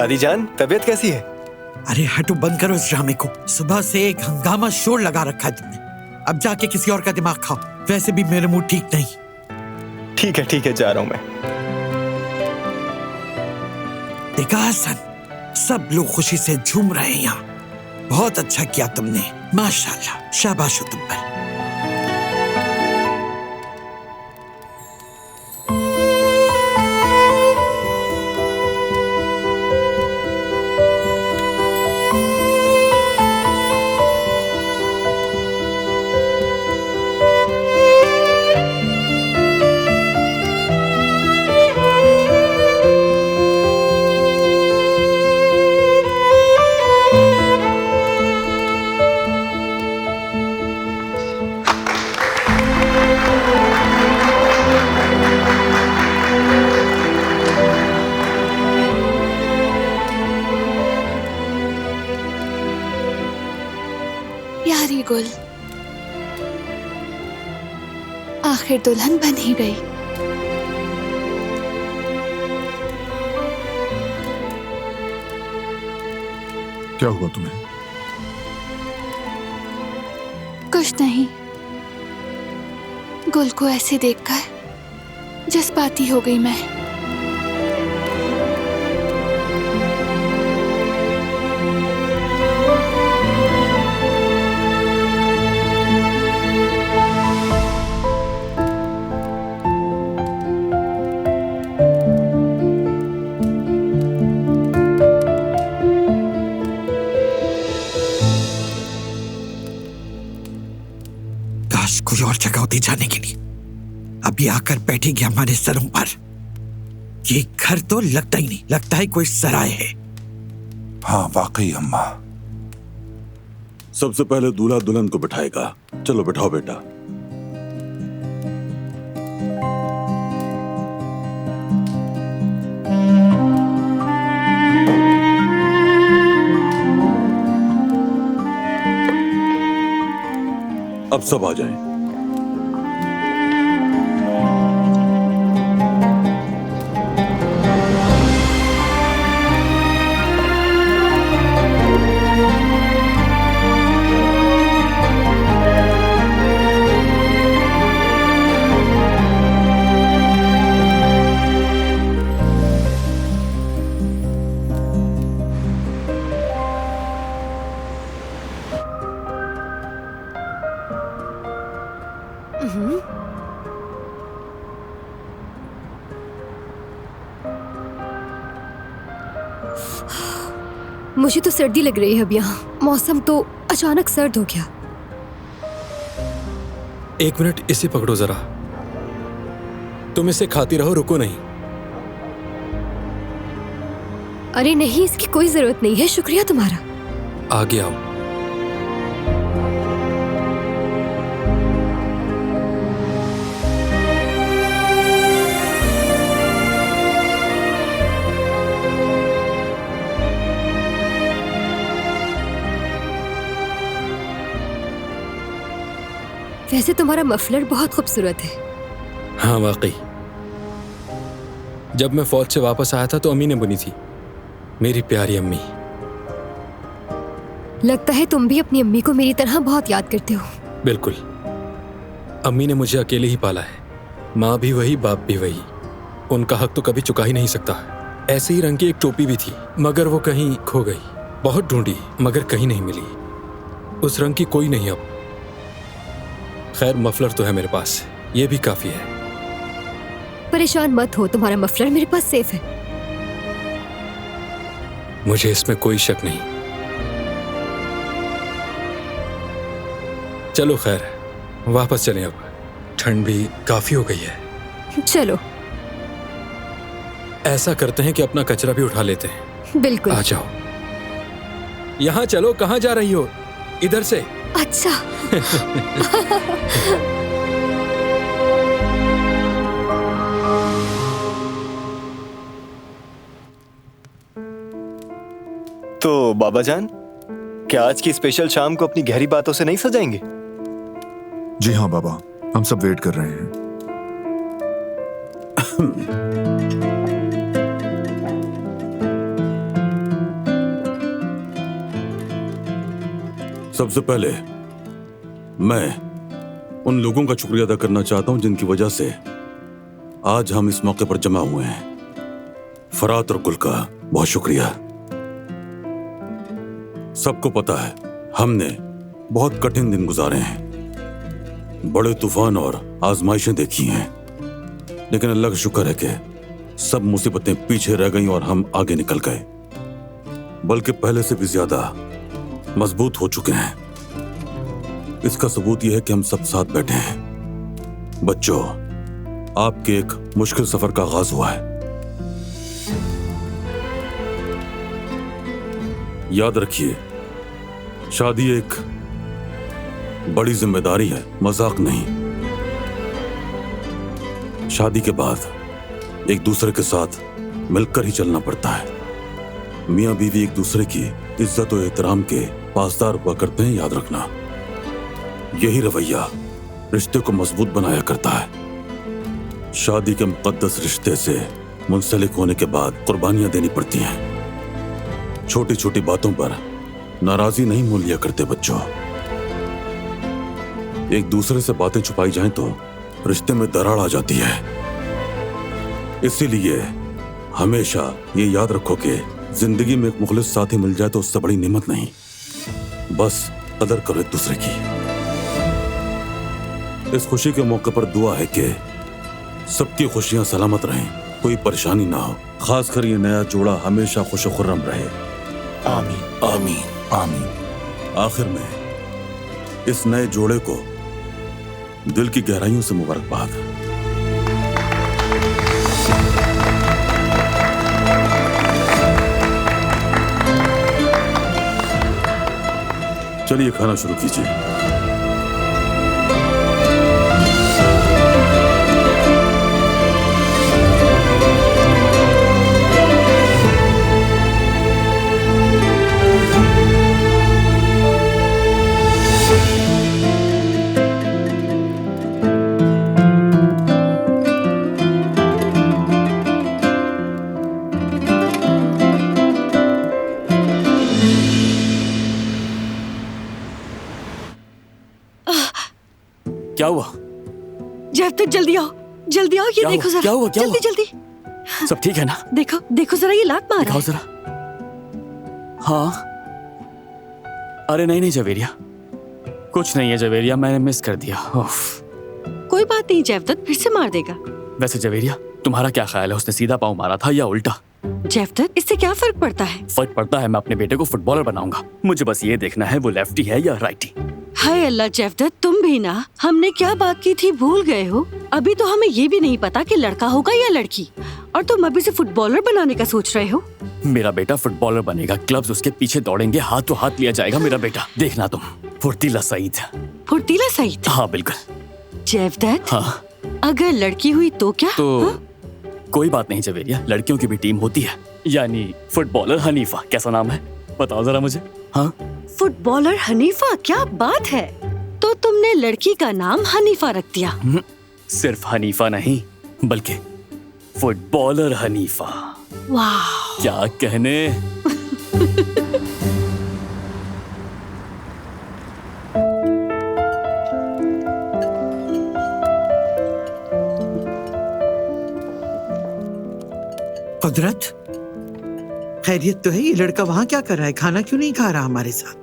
दादी जान, तबीयत कैसी है? अरे हटो, बंद करो इस ड्रामे को। सुबह से एक हंगामा शोर लगा रखा है तुमने। अब जाके किसी और का दिमाग खाओ। वैसे भी मेरे मूड ठीक नहीं। ठीक है, जा रहा हूं मैं। देखा हसन, सब लोग खुशी से झूम रहे हैं यहाँ। बहुत अच्छा किया तुमने, माशाल्लाह, शाबाश हो तुम पर। प्यारी गुल, आखिर दुल्हन बन ही गई। क्या हुआ तुम्हें? कुछ नहीं, गुल को ऐसे देखकर जज्बाती हो गई मैं। कोई और जगह होती जाने के लिए। अभी आकर बैठेगी हमारे सरों पर। ये घर तो लगता ही नहीं, लगता है कोई सराय है। हाँ वाकई अम्मा। सबसे पहले दूल्हा दुल्हन को बिठाएगा। चलो बिठाओ बेटा। अब सब आ जाएं। मुझे तो सर्दी लग रही है अब यहाँ। मौसम तो अचानक सर्द हो गया। एक मिनट, इसे पकड़ो जरा। तुम इसे खाती रहो, रुको नहीं। अरे नहीं, इसकी कोई जरूरत नहीं है, शुक्रिया तुम्हारा। आगे आओ। वैसे तुम्हारा मफलर बहुत खूबसूरत है। हाँ वाकई। जब मैं फौज से वापस आया था तो अम्मी ने बुनी थी, मेरी प्यारी अम्मी। लगता है तुम भी अपनी अम्मी को मेरी तरह बहुत याद करते हो। बिल्कुल। अम्मी ने मुझे अकेले ही पाला है। माँ भी वही, बाप भी वही। उनका हक तो कभी चुका ही नहीं सकता। ऐसे ही रंग की एक टोपी भी थी, मगर वो कहीं खो गई। बहुत ढूंढी मगर कहीं नहीं मिली। उस रंग की कोई नहीं अब। खैर, मफलर तो है मेरे पास, ये भी काफी है। परेशान मत हो, तुम्हारा मफलर मेरे पास सेफ है। मुझे इसमें कोई शक नहीं। चलो खैर, वापस चलें अब। ठंड भी काफी हो गई है। चलो ऐसा करते हैं कि अपना कचरा भी उठा लेते हैं। बिल्कुल। आ जाओ। यहाँ चलो। कहाँ जा रही हो? इधर से। अच्छा। तो बाबा जान, क्या आज की स्पेशल शाम को अपनी गहरी बातों से नहीं सजाएंगे? जी हाँ बाबा, हम सब वेट कर रहे हैं। सबसे पहले मैं उन लोगों का शुक्रिया अदा करना चाहता हूं जिनकी वजह से आज हम इस मौके पर जमा हुए हैं। फरात और गुल का बहुत शुक्रिया। सबको पता है हमने बहुत कठिन दिन गुजारे हैं, बड़े तूफान और आजमाइशें देखी हैं, लेकिन अल्लाह का शुक्र है कि सब मुसीबतें पीछे रह गईं और हम आगे निकल गए, बल्कि पहले से भी ज्यादा मजबूत हो चुके हैं। इसका सबूत यह है कि हम सब साथ बैठे हैं। बच्चों, आपके एक मुश्किल सफर का आगाज हुआ है। याद रखिए, शादी एक बड़ी जिम्मेदारी है, मजाक नहीं। शादी के बाद एक दूसरे के साथ मिलकर ही चलना पड़ता है। मियां बीवी एक दूसरे की इज्जत और एहतराम के पासदार हुआ करते हैं, याद रखना। यही रवैया रिश्ते को मजबूत बनाया करता है। शादी के मुकद्दस रिश्ते से मुंसलिक होने के बाद कुर्बानियां देनी पड़ती हैं। छोटी छोटी बातों पर नाराजगी नहीं मोल लिया करते बच्चों। एक दूसरे से बातें छुपाई जाएं तो रिश्ते में दरार आ जाती है। इसीलिए हमेशा ये याद रखो कि जिंदगी में एक मुखलिस साथी मिल जाए तो उससे बड़ी नेमत नहीं। बस कदर करो एक दूसरे की। इस खुशी के मौके पर दुआ है कि सबकी खुशियां सलामत रहें, कोई परेशानी ना हो, खासकर ये नया जोड़ा हमेशा खुश खुर्रम रहे। आमीन आमीन आमीन। आखिर में इस नए जोड़े को दिल की गहराइयों से मुबारकबाद। चलिए खाना शुरू कीजिए। क्या हुआ? जब तक जल्दी आओ, जल्दी आओ। ये क्या देखो हुआ? जरा। क्या हुआ? क्या जल्दी हुआ? जल्दी। सब ठीक है ना? देखो देखो जरा, ये लात मार रहा दिखाओ है। जरा। हाँ। अरे नहीं नहीं जवेरिया, कुछ नहीं है जवेरिया, मैंने मिस कर दिया। उफ। कोई बात नहीं जैवदत, फिर से मार देगा। वैसे जवेरिया, तुम्हारा क्या ख्याल है, उसने सीधा पाँव मारा था या उल्टा? जैवदत, इससे क्या फर्क पड़ता है? फर्क पड़ता है, मैं अपने बेटे को फुटबॉलर बनाऊंगा। मुझे बस ये देखना है वो लेफ्टी है या राइटी। हाय अल्लाह जैवदत, तुम भी ना, हमने क्या बात की थी भूल गए हो? अभी तो हमें ये भी नहीं पता कि लड़का होगा या लड़की, और तुम अभी से फुटबॉलर बनाने का सोच रहे हो। मेरा बेटा फुटबॉलर बनेगा, क्लब्स उसके पीछे दौड़ेंगे, हाथों हाथ लिया जाएगा मेरा बेटा। देखना तुम, फुर्तीला सईद। फुर्तीला सईद? हाँ बिल्कुल। जैवदत, हाँ अगर लड़की हुई तो क्या? तो हाँ? कोई बात नहीं जवेरिया, लड़कियों की भी टीम होती है, यानी फुटबॉलर हनीफा। कैसा नाम है बताओ जरा मुझे। हाँ फुटबॉलर हनीफा, क्या बात है। तो तुमने लड़की का नाम हनीफा रख दिया? सिर्फ हनीफा नहीं, बल्कि फुटबॉलर हनीफा। वाह, क्या कहने। कुदरत, खैरियत तो है? ये लड़का वहां क्या कर रहा है? खाना क्यों नहीं खा रहा हमारे साथ?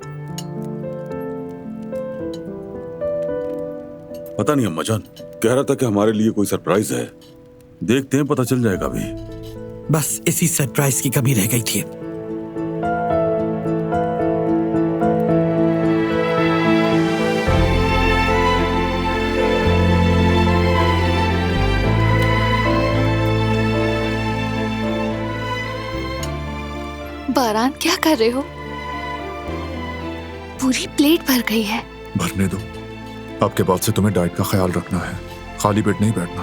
पता नहीं अम्मा जान, कह रहा था कि हमारे लिए कोई सरप्राइज है। देखते हैं, पता चल जाएगा अभी। बस इसी सरप्राइज की कमी रह गई थी। बारान, क्या कर रहे हो? पूरी प्लेट भर गई है। भरने दो। आपके बाद से तुम्हें डाइट का ख्याल रखना है, खाली पेट नहीं बैठना।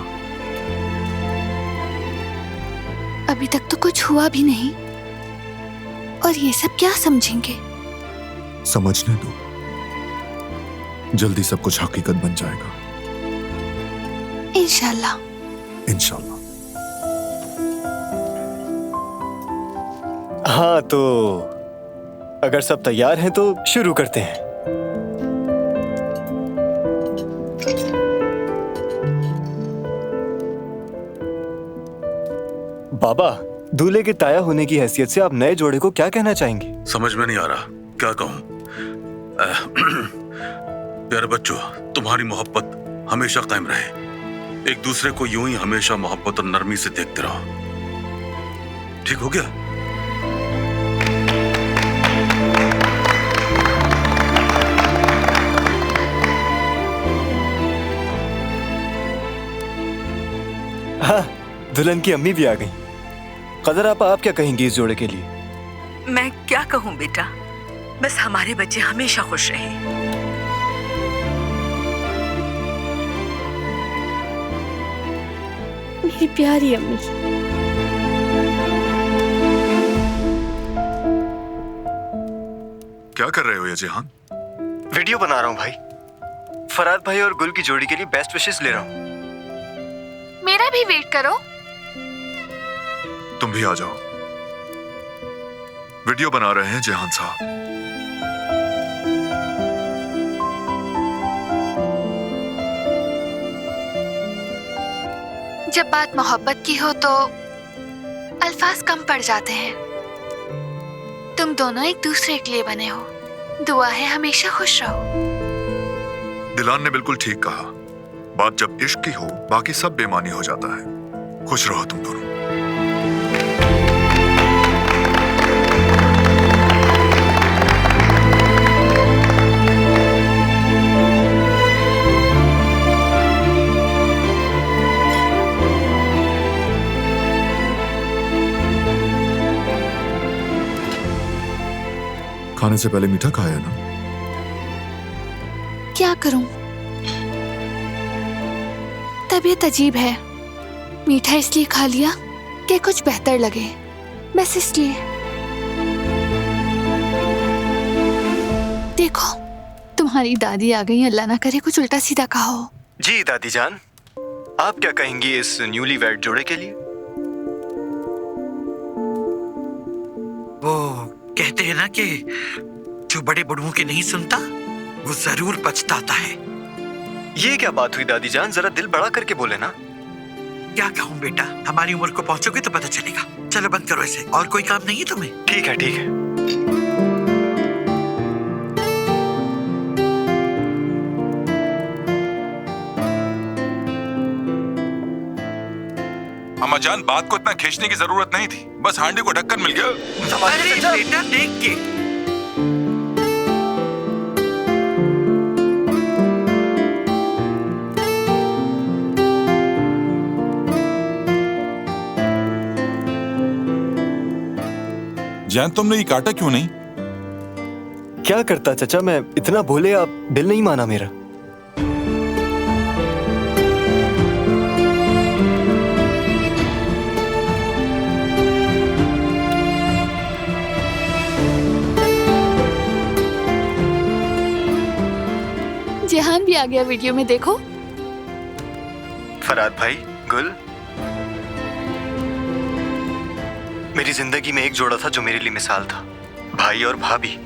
अभी तक तो कुछ हुआ भी नहीं, और ये सब क्या समझेंगे? समझने दो, जल्दी सब कुछ हकीकत बन जाएगा इंशाल्लाह। इंशाल्लाह। हाँ तो अगर सब तैयार हैं तो शुरू करते हैं। बाबा, दूल्हे के ताया होने की हैसियत से आप नए जोड़े को क्या कहना चाहेंगे? समझ में नहीं आ रहा क्या कहूं। प्यारे बच्चों, तुम्हारी मोहब्बत हमेशा कायम रहे। एक दूसरे को यूं ही हमेशा मोहब्बत और नरमी से देखते रहो। ठीक हो गया? हाँ, दुल्हन की अम्मी भी आ गई। कदर आप क्या कहेंगी इस जोड़े के लिए? मैं क्या कहूँ बेटा, बस हमारे बच्चे हमेशा खुश रहे। मेरी प्यारी अम्मी। क्या कर रहे हो ये जिहान? वीडियो बना रहा हूँ भाई। फराद भाई और गुल की जोड़ी के लिए बेस्ट विशेस ले रहा हूँ। मेरा भी वेट करो। तुम भी आ जाओ। वीडियो बना रहे हैं जिहान साहब। जब बात मोहब्बत की हो तो अल्फाज कम पड़ जाते हैं। तुम दोनों एक दूसरे के लिए बने हो। दुआ है हमेशा खुश रहो। दिलान ने बिल्कुल ठीक कहा। बात जब इश्क की हो, बाकी सब बेमानी हो जाता है। खुश रहो तुम दोनों। खाने से पहले मीठा खाया ना? क्या करूं, तबीयत अजीब है। मीठा इसलिए खा लिया कि कुछ बेहतर लगे, बस इसलिए। देखो, तुम्हारी दादी आ गई। अल्लाह ना करे कुछ उल्टा सीधा कहा हो। जी दादी जान, आप क्या कहेंगी इस न्यूली वेड जोड़े के लिए? वो कहते हैं ना कि जो बड़े बुढ़ों की नहीं सुनता वो जरूर पछताता है। ये क्या बात हुई दादी जान? जरा दिल बड़ा करके बोले ना। क्या कहूँ बेटा, हमारी उम्र को पहुंचोगे तो पता चलेगा। चलो बंद करो इसे। और कोई काम नहीं है तुम्हें? ठीक है ठीक है। अम्मा जान, बात को इतना खींचने की जरूरत नहीं थी। बस हांडी को ढक्कन मिल गया। अरे बेटा देख के। जान, तुमने ये काटा क्यों नहीं? क्या करता चचा, मैं इतना बोले आप दिल नहीं माना मेरा। जेहान भी आ गया वीडियो में, देखो। फराद भाई, गुल, मेरी जिंदगी में एक जोड़ा था जो मेरे लिए मिसाल था। भाई और भाभी।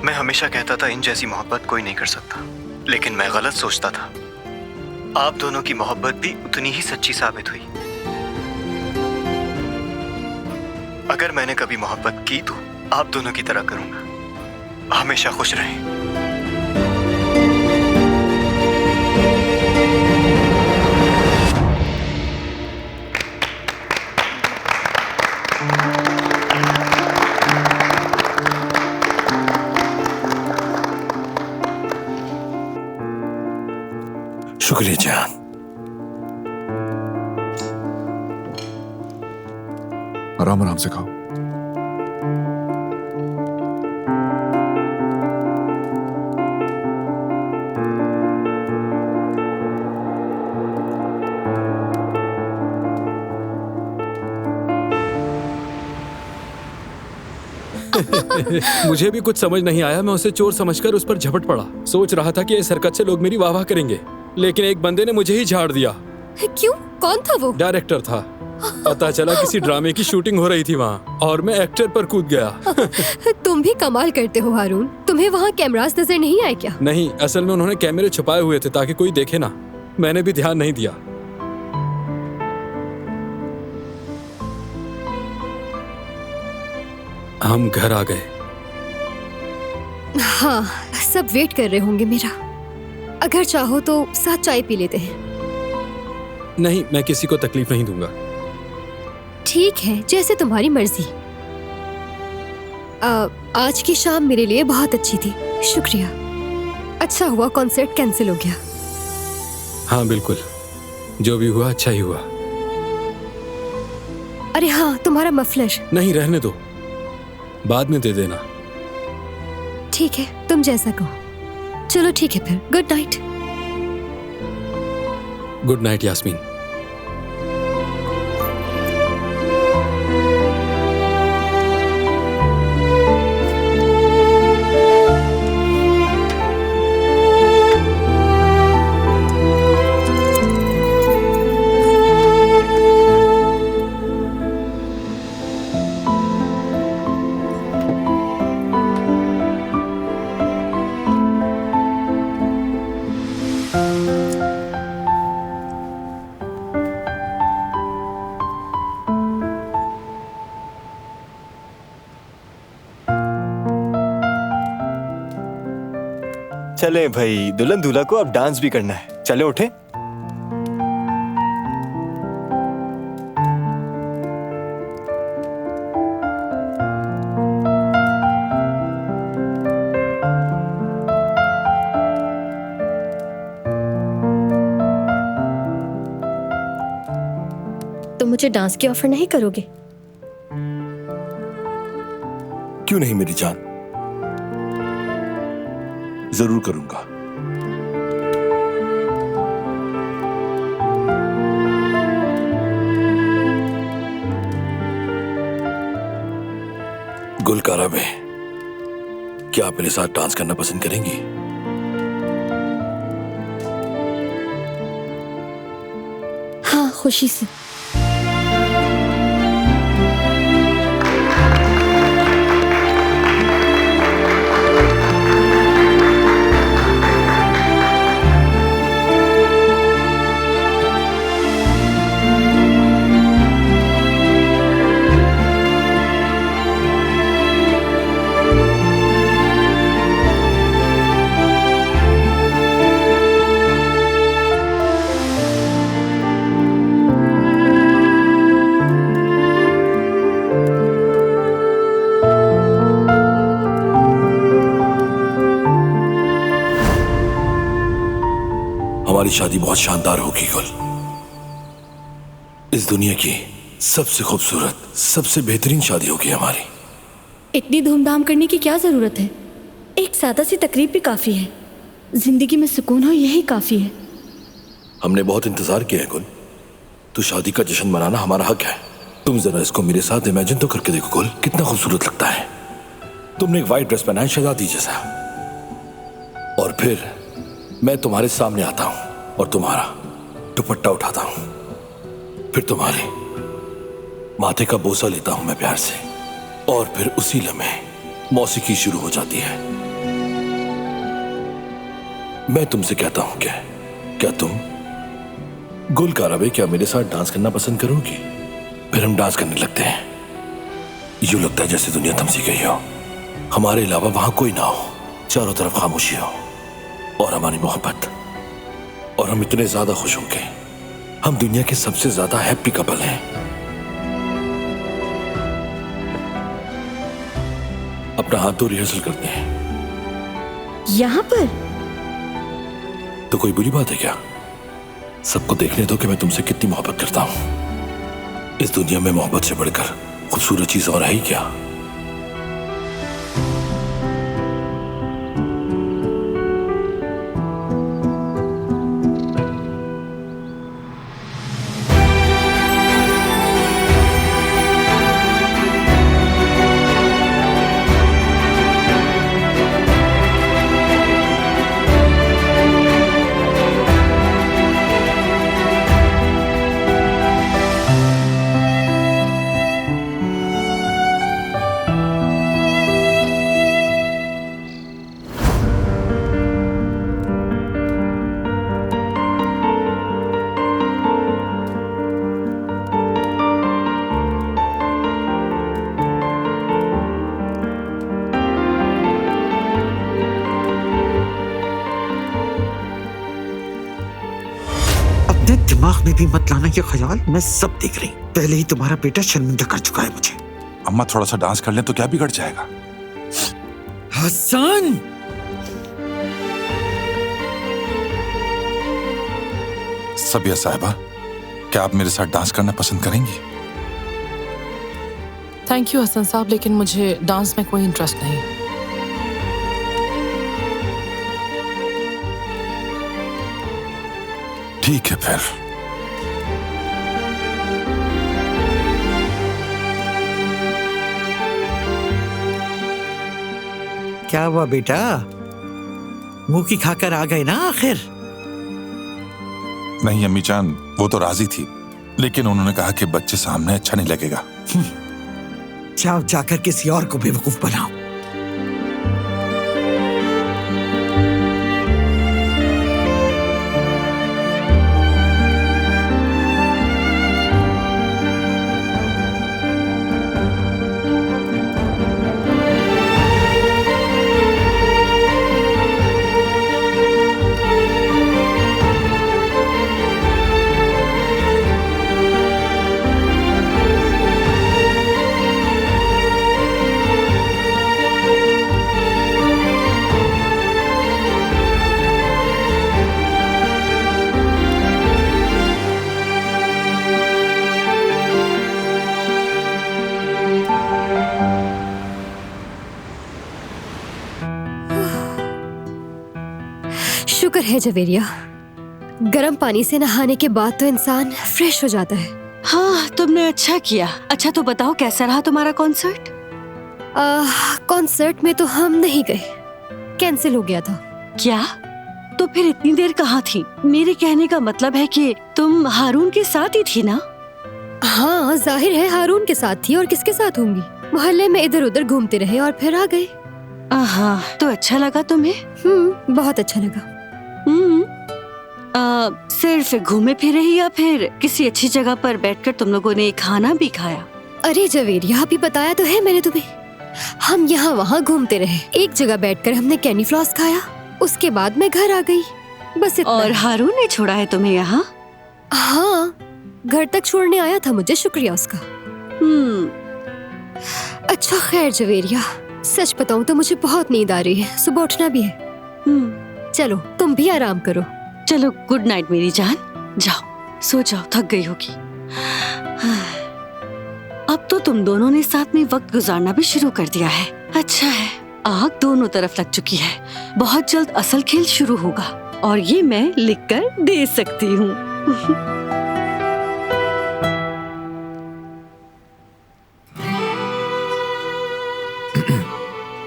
मैं हमेशा कहता था इन जैसी मोहब्बत कोई नहीं कर सकता, लेकिन मैं गलत सोचता था। आप दोनों की मोहब्बत भी उतनी ही सच्ची साबित हुई। अगर मैंने कभी मोहब्बत की तो आप दोनों की तरह करूंगा। हमेशा खुश रहें। शुक्रिया जान। आराम आराम से खाओ। मुझे भी कुछ समझ नहीं आया। मैं उसे चोर समझकर उस पर झपट पड़ा। सोच रहा था कि इस हरकत से लोग मेरी वाह वाह करेंगे, लेकिन एक बंदे ने मुझे ही झाड़ दिया। क्यों? कौन था वो? डायरेक्टर था। पता चला किसी ड्रामे की शूटिंग हो रही थी वहाँ और मैं एक्टर पर कूद गया। तुम भी कमाल करते हो हारून। तुम्हें वहाँ कैमरास नजर नहीं आए क्या? नहीं, असल में उन्होंने कैमरे छुपाए हुए थे ताकि कोई देखे ना। मैंने भी ध्यान नहीं दिया। हम घर आ गए। हाँ, सब वेट कर रहे होंगे मेरा। अगर चाहो तो साथ चाय पी लेते हैं। नहीं, मैं किसी को तकलीफ नहीं दूंगा। ठीक है, जैसे तुम्हारी मर्जी। आज की शाम मेरे लिए बहुत अच्छी थी, शुक्रिया। अच्छा हुआ कॉन्सर्ट कैंसिल हो गया। हाँ बिल्कुल, जो भी हुआ अच्छा ही हुआ। अरे हाँ, तुम्हारा मफलर। नहीं, रहने दो, बाद में दे देना। ठीक है, तुम जैसा कहो। चलो ठीक है फिर, good night. Good night Yasmin. चले भाई, दुल्हन दूल्हा को अब डांस भी करना है। चले उठे। तुम मुझे डांस की ऑफर नहीं करोगे? क्यों नहीं मेरी जान, जरूर करूंगा। गुलकारा में क्या आप मेरे साथ डांस करना पसंद करेंगी? हाँ, खुशी से। हमारी शादी बहुत शानदार होगी गुल। इस दुनिया की सबसे खूबसूरत, सबसे बेहतरीन शादी होगी हमारी। इतनी धूमधाम करने की क्या जरूरत है? एक सादा सी तकरीब भी काफी है। जिंदगी में सुकून हो, यही काफी है। हमने बहुत इंतजार किया है गुल। तो शादी का जश्न मनाना हमारा हक है। तुम जरा इसको मेरे साथ इमेजिन तो करके देखो गुल, कितना खूबसूरत लगता है। तुमने एक वाइट ड्रेस पहना है शहजादी जैसा, और फिर मैं तुम्हारे सामने आता हूं और तुम्हारा दुपट्टा उठाता हूं, फिर तुम्हारे माथे का बोसा लेता हूं मैं प्यार से, और फिर उसी लम्हे मौसीकी शुरू हो जाती है। मैं तुमसे कहता हूं क्या तुम गुलकारा बे क्या मेरे साथ डांस करना पसंद करोगी? फिर हम डांस करने लगते हैं। यूं लगता है जैसे दुनिया थम सी गई हो, हमारे अलावा वहां कोई ना हो, चारों तरफ खामोशी हो और हमारी मोहब्बत। और हम इतने ज्यादा खुश होंगे, हम दुनिया के सबसे ज्यादा हैप्पी कपल हैं। अपना हाथ तो रिहर्सल करते हैं यहाँ पर। तो कोई बुरी बात है क्या? सबको देखने दो कि मैं तुमसे कितनी मोहब्बत करता हूं। इस दुनिया में मोहब्बत से बढ़कर खूबसूरत चीज और है ही क्या? दिमाग में भी मत लाना ये ख्याल, मैं सब देख रही हूँ। पहले ही तुम्हारा बेटा शर्मिंदा कर चुका है मुझे। अम्मा थोड़ा सा डांस कर ले तो क्या बिगड़ जाएगा? हसन, सबिया साहिबा, क्या आप मेरे साथ डांस करना पसंद करेंगी? थैंक यू हसन साहब, लेकिन मुझे डांस में कोई इंटरेस्ट नहीं। ठीक है फिर। क्या हुआ बेटा, मुंह की खाकर आ गए ना आखिर? नहीं अम्मी जान, वो तो राजी थी, लेकिन उन्होंने कहा कि बच्चे सामने अच्छा नहीं लगेगा। जाओ जाकर किसी और को बेवकूफ बनाओ। शुक्र है जवेरिया, गर्म पानी से नहाने के बाद तो इंसान फ्रेश हो जाता है। हाँ, तुमने अच्छा किया। अच्छा तो बताओ, कैसा रहा तुम्हारा कॉन्सर्ट? कॉन्सर्ट में तो हम नहीं गए, कैंसिल हो गया था। क्या? तो फिर इतनी देर कहाँ थी? मेरे कहने का मतलब है कि तुम हारून के साथ ही थी ना? हाँ, जाहिर है हारून के साथ थी, और किसके साथ होंगी। मोहल्ले में इधर उधर घूमते रहे और फिर आ गए। हाँ, तो अच्छा लगा तुम्हें? बहुत अच्छा लगा। सिर्फ घूमे फिरे ही, या फिर किसी अच्छी जगह पर बैठकर तुम लोगों ने खाना भी खाया? अरे जवेरिया, अभी बताया तो है मैंने तुम्हें। हम यहाँ वहाँ घूमते रहे, एक जगह बैठकर हमने कैंडी फ्लॉस खाया, उसके बाद मैं घर आ गई, बस इतना। और हारून ने छोड़ा है तुम्हें यहाँ? हाँ, घर तक छोड़ने आया था मुझे, शुक्रिया उसका। अच्छा खैर जवेरिया, सच बताऊं तो मुझे बहुत नींद आ रही है, सुबह उठना भी है। चलो तुम भी आराम करो। चलो, गुड नाइट मेरी जान, जाओ सो जाओ, थक गई होगी। अब तो तुम दोनों ने साथ में वक्त गुजारना भी शुरू कर दिया है। अच्छा है, आग दोनों तरफ लग चुकी है। बहुत जल्द असल खेल शुरू होगा, और ये मैं लिख कर दे सकती हूँ।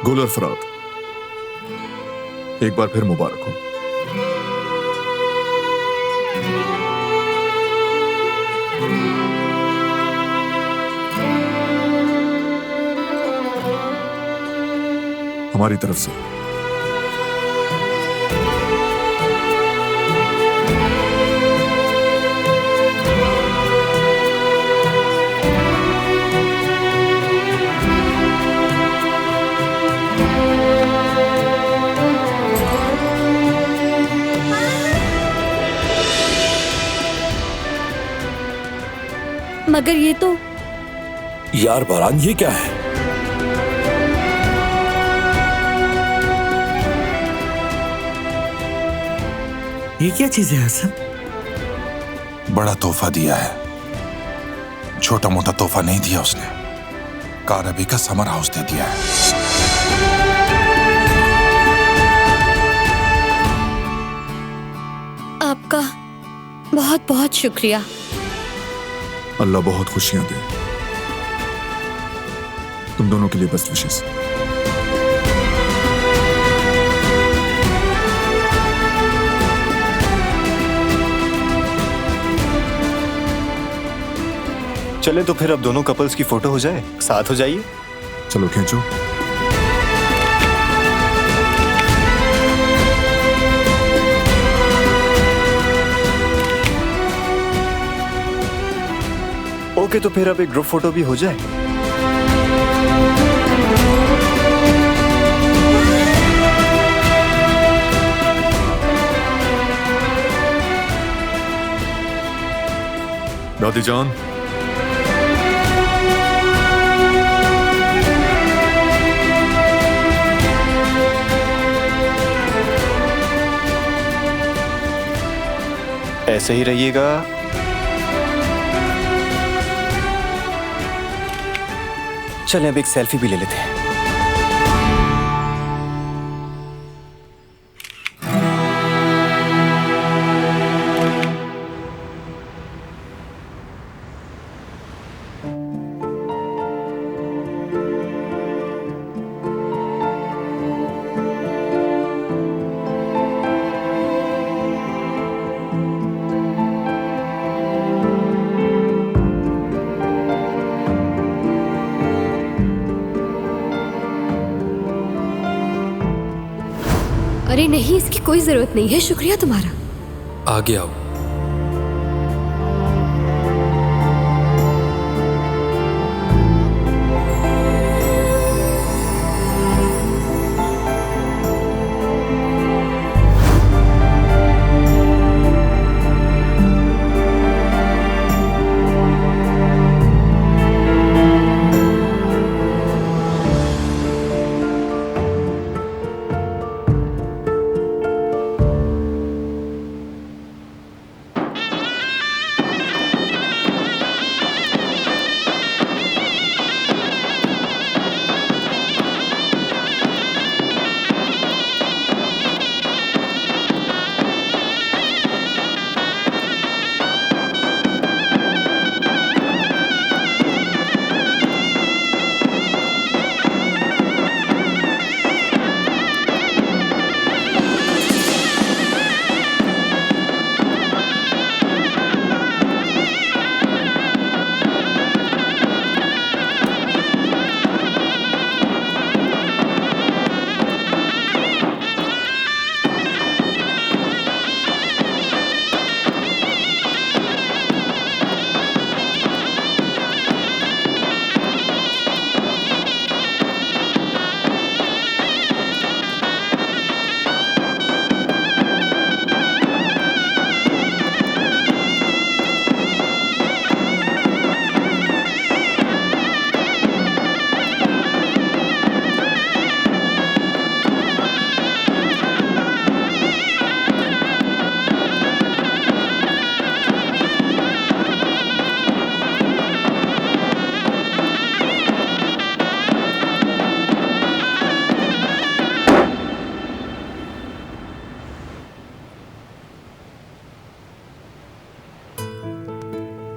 गुल और फराद, एक बार फिर मुबारक हो। हमारी तरफ से। मगर ये तो यार बारान, ये क्या है? ये क्या चीज है हसन? बड़ा तोहफा दिया है, छोटा मोटा तोहफा नहीं दिया उसने। कारबी का समर हाउस दे दिया है। आपका बहुत बहुत शुक्रिया। अल्लाह बहुत खुशियां दे। तुम दोनों के लिए बेस्ट विशेस। चले तो फिर अब दोनों कपल्स की फोटो हो जाए, साथ हो जाइए। चलो खींचो। ओके, तो फिर अब एक ग्रुप फोटो भी हो जाए। शादी जान, ऐसे ही रहिएगा। चलें अब एक सेल्फी भी ले लेते हैं। अरे नहीं, इसकी कोई जरूरत नहीं है, शुक्रिया तुम्हारा। आगे आओ।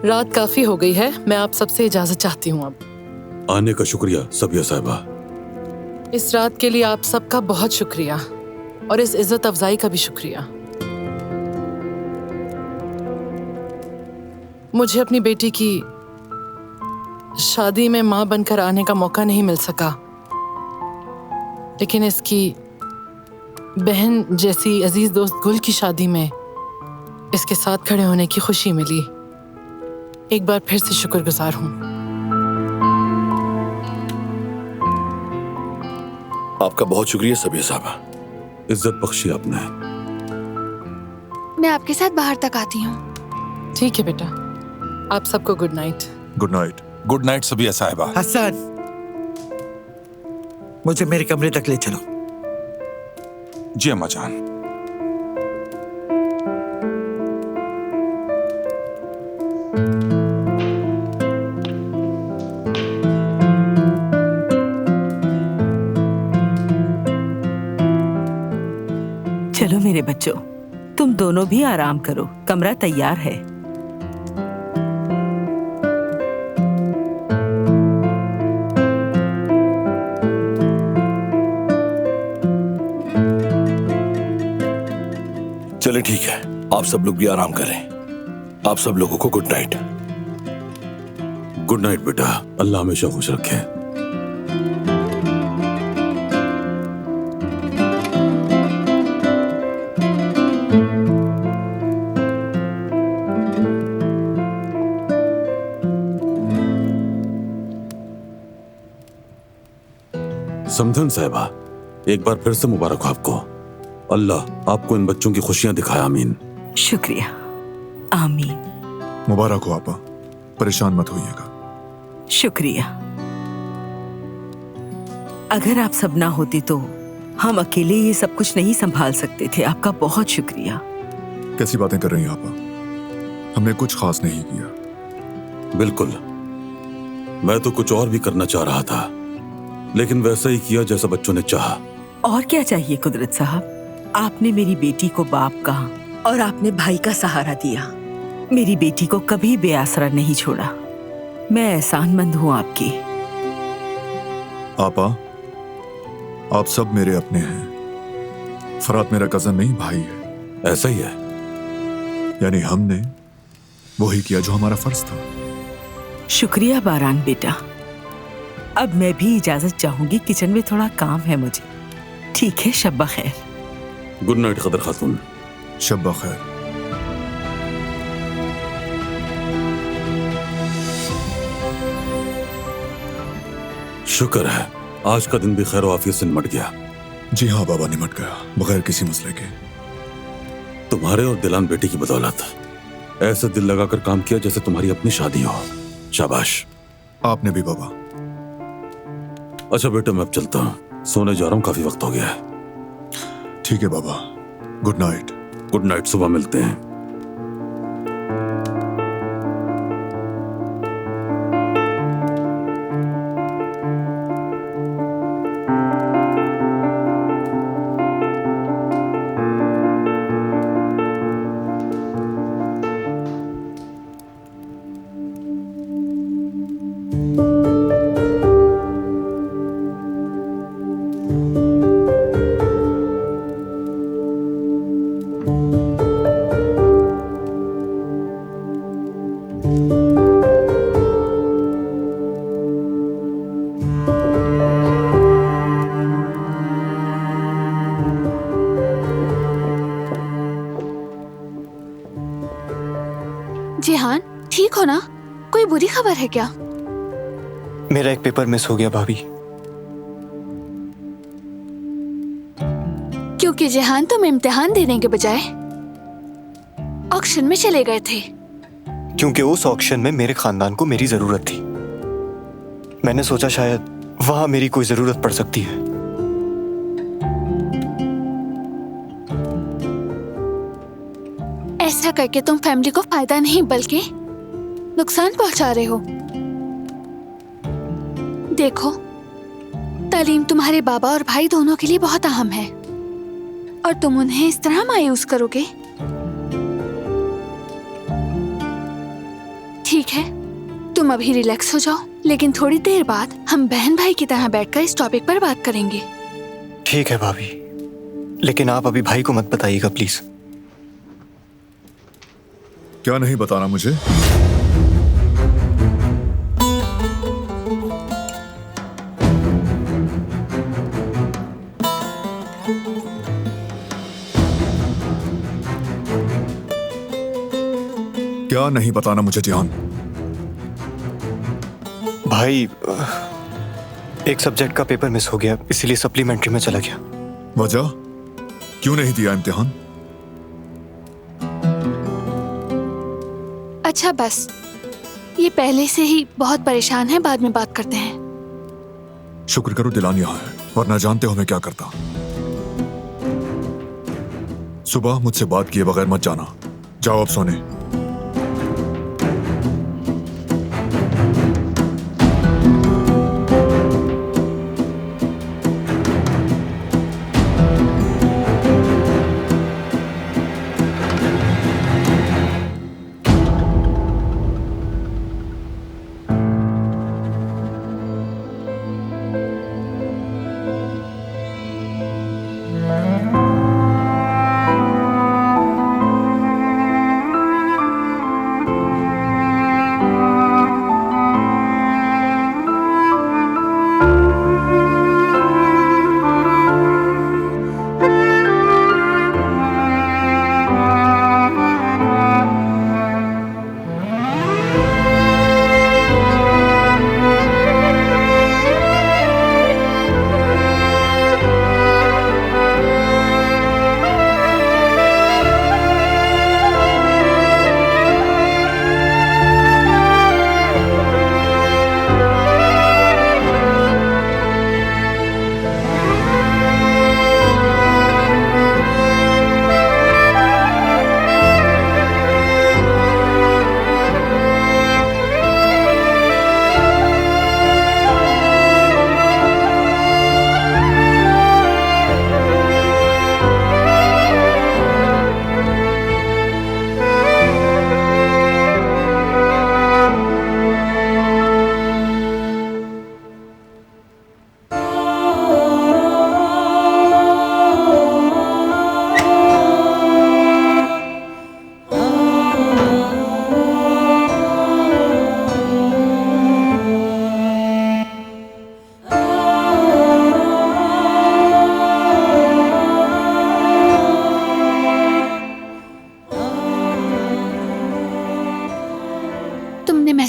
रात काफी हो गई है, मैं आप सबसे इजाजत चाहती हूँ अब। आने का शुक्रिया सबिया साहिबा। इस रात के लिए आप सबका बहुत शुक्रिया और इस इज्जत अफजाई का भी शुक्रिया। मुझे अपनी बेटी की शादी में मां बनकर आने का मौका नहीं मिल सका, लेकिन इसकी बहन जैसी अजीज दोस्त गुल की शादी में इसके साथ खड़े होने की खुशी मिली। एक बार फिर से शुक्रगुजार हूँ। आपका बहुत शुक्रिया सबिया साहबा। इज्जत बख्शी आपने। मैं आपके साथ बाहर तक आती हूँ। ठीक है बेटा, आप सबको good night. Good night. Good night Sabiya साहिबा। हसन, मुझे मेरे कमरे तक ले चलो। जी अम्मा जान। चलो मेरे बच्चों, तुम दोनों भी आराम करो, कमरा तैयार है। चले ठीक है, आप सब लोग भी आराम करें। आप सब लोगों को गुड नाइट। गुड नाइट बेटा, अल्लाह हमेशा खुश रखे। समधन साहिबा, एक बार फिर से मुबारक हो आपको। अल्लाह आपको इन बच्चों की खुशियां दिखाए। आमीन। शुक्रिया। आमीन। मुबारक हो आपा। परेशान मत होइएगा। शुक्रिया। अगर आप सब ना होती तो हम अकेले ये सब कुछ नहीं संभाल सकते थे। आपका बहुत शुक्रिया। कैसी बातें कर रही हैं आपा? हमने कुछ खास नहीं किया। बिल्कुल, मैं तो कुछ और भी करना चाह रहा था, लेकिन वैसा ही किया जैसा बच्चों ने चाहा। और क्या चाहिए कुदरत साहब? आपने मेरी बेटी को बाप कहा और आपने भाई का सहारा दिया। मेरी बेटी को कभी बेआसरा नहीं छोड़ा। मैं एहसानमंद हूँ आपकी। आपा, आप सब मेरे अपने हैं। फरात मेरा कजन नहीं, भाई है। ऐसा ही है। यानी हमने वही किया जो हमारा फर्ज था। शुक्रिया बारान बेटा। अब मैं भी इजाजत चाहूंगी, किचन में थोड़ा काम है मुझे। ठीक है, शब्बा खैर। गुड नाइट कदर खातून। शब्बा खैर। शुक्र है आज का दिन भी खैर आफियत से निमट गया। जी हाँ बाबा, निमट गया बगैर किसी मसले के। तुम्हारे और दिलान बेटी की बदौलत ऐसे दिल लगाकर काम किया जैसे तुम्हारी अपनी शादी हो। शाबाश। आपने भी बाबा। अच्छा बेटा, मैं अब चलता हूँ, सोने जा रहा हूँ, काफी वक्त हो गया है। ठीक है बाबा, गुड नाइट। गुड नाइट, सुबह मिलते हैं। जिहान, ठीक हो ना? कोई बुरी खबर है क्या? मेरा एक पेपर मिस हो गया भाभी। क्योंकि जिहान तुम इम्तिहान देने के बजाय ऑक्शन में चले गए थे। क्योंकि उस ऑक्शन में मेरे खानदान को मेरी जरूरत थी। मैंने सोचा शायद वहां मेरी कोई जरूरत पड़ सकती है। ऐसा करके तुम फैमिली को फायदा नहीं बल्कि नुकसान पहुंचा रहे हो। देखो, तालीम तुम्हारे बाबा और भाई दोनों के लिए बहुत अहम है और तुम उन्हें इस तरह मायूस करोगे? ठीक है, तुम अभी रिलैक्स हो जाओ, लेकिन थोड़ी देर बाद हम बहन भाई की तरह बैठकर इस टॉपिक पर बात करेंगे। ठीक है भाभी, लेकिन आप अभी भाई को मत बताइएगा प्लीज। क्या नहीं बताना मुझे? क्या नहीं बताना मुझे जिहान? भाई, एक सब्जेक्ट का पेपर मिस हो गया, इसीलिए सप्लीमेंट्री में चला गया। वजह? क्यों नहीं दिया इम्तिहान? अच्छा बस, ये पहले से ही बहुत परेशान है, बाद में बात करते हैं। शुक्र करो दिलान यहाँ है, वरना जानते हो मैं क्या करता। सुबह मुझसे बात किए बगैर मत जाना। जाओ अब सोने।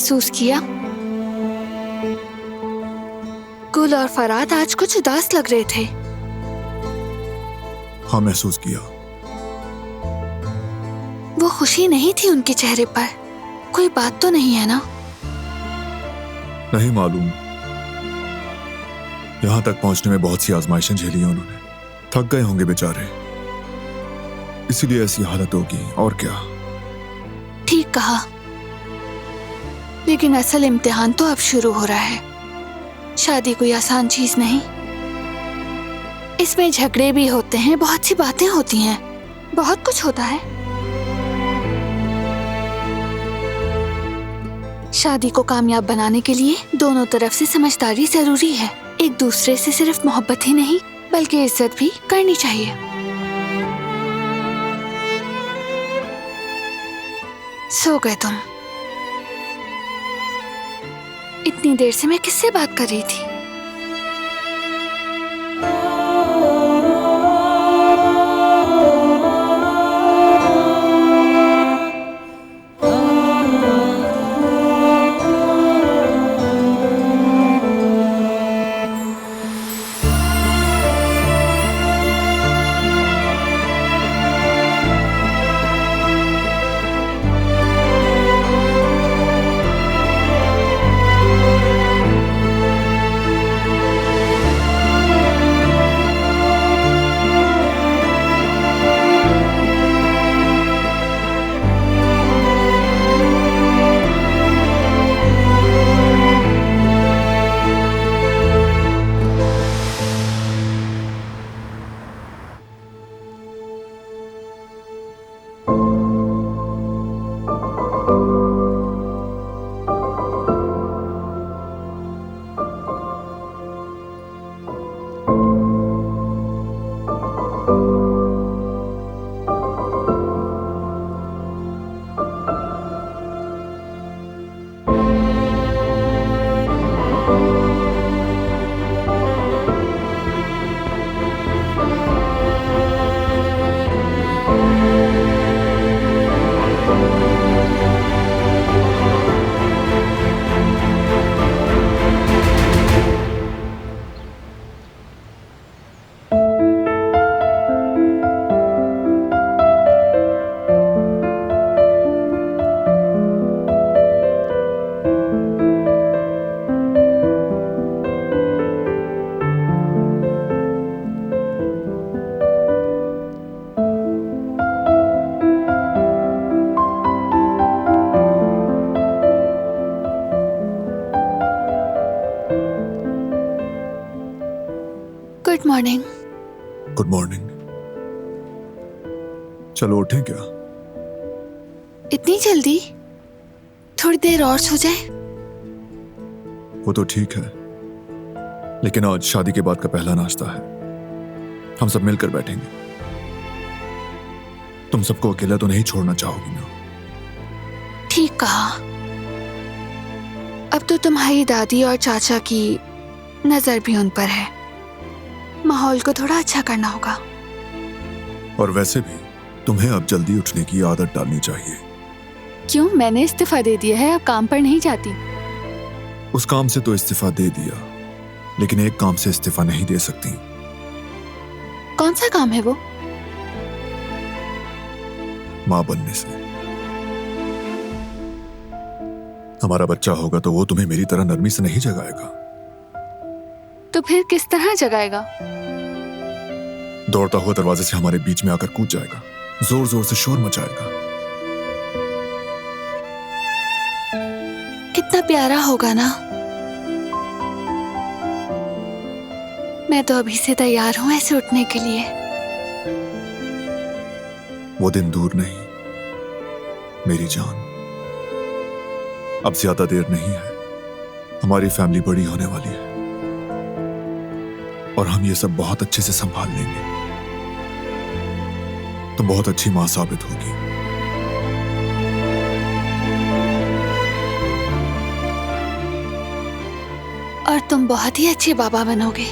महसूस किया? गुल और फराद आज कुछ उदास लग रहे थे। हाँ, महसूस किया। वो खुशी नहीं थी उनके चेहरे पर। कोई बात तो नहीं है ना? नहीं मालूम। यहां तक पहुंचने में बहुत सी आजमाइशें झेली हैं उन्होंने। थक गए होंगे बेचारे, इसीलिए ऐसी हालत होगी, और क्या। ठीक कहा, लेकिन असल इम्तिहान तो अब शुरू हो रहा है। शादी कोई आसान चीज नहीं। इसमें झगड़े भी होते हैं, बहुत सी बातें होती हैं, बहुत कुछ होता है। शादी को कामयाब बनाने के लिए दोनों तरफ से समझदारी जरूरी है। एक दूसरे से सिर्फ मोहब्बत ही नहीं बल्कि इज्जत भी करनी चाहिए। सो गए तुम? इतनी देर से मैं किससे बात कर रही थी? Good morning. Good morning. चलो उठें क्या? इतनी जल्दी? थोड़ी देर और सो जाए? वो तो ठीक है, लेकिन आज शादी के बाद का पहला नाश्ता है। हम सब मिलकर बैठेंगे। तुम सबको अकेला तो नहीं छोड़ना चाहोगी ना? ठीक कहा। अब तो तुम्हारी दादी और चाचा की नजर भी उन पर है। माहौल को थोड़ा अच्छा करना होगा। और वैसे भी तुम्हें अब जल्दी उठने की आदत डालनी चाहिए। क्यों? मैंने इस्तीफा दे दिया है, अब काम पर नहीं जाती। उस काम से तो इस्तीफा दे दिया, लेकिन एक काम से इस्तीफा नहीं दे सकती। कौन सा काम है वो? मां बनने से। हमारा बच्चा होगा तो वो तुम्हें मेरी तरह नरमी से नहीं जगाएगा। तो फिर किस तरह जगाएगा? दौड़ता हुआ दरवाजे से हमारे बीच में आकर कूद जाएगा, जोर जोर से शोर मचाएगा। कितना प्यारा होगा ना। मैं तो अभी से तैयार हूं ऐसे उठने के लिए। वो दिन दूर नहीं मेरी जान। अब ज्यादा देर नहीं है, हमारी फैमिली बड़ी होने वाली है और हम ये सब बहुत अच्छे से संभाल लेंगे। तुम बहुत अच्छी मां साबित होगी। और तुम बहुत ही अच्छे बाबा बनोगे।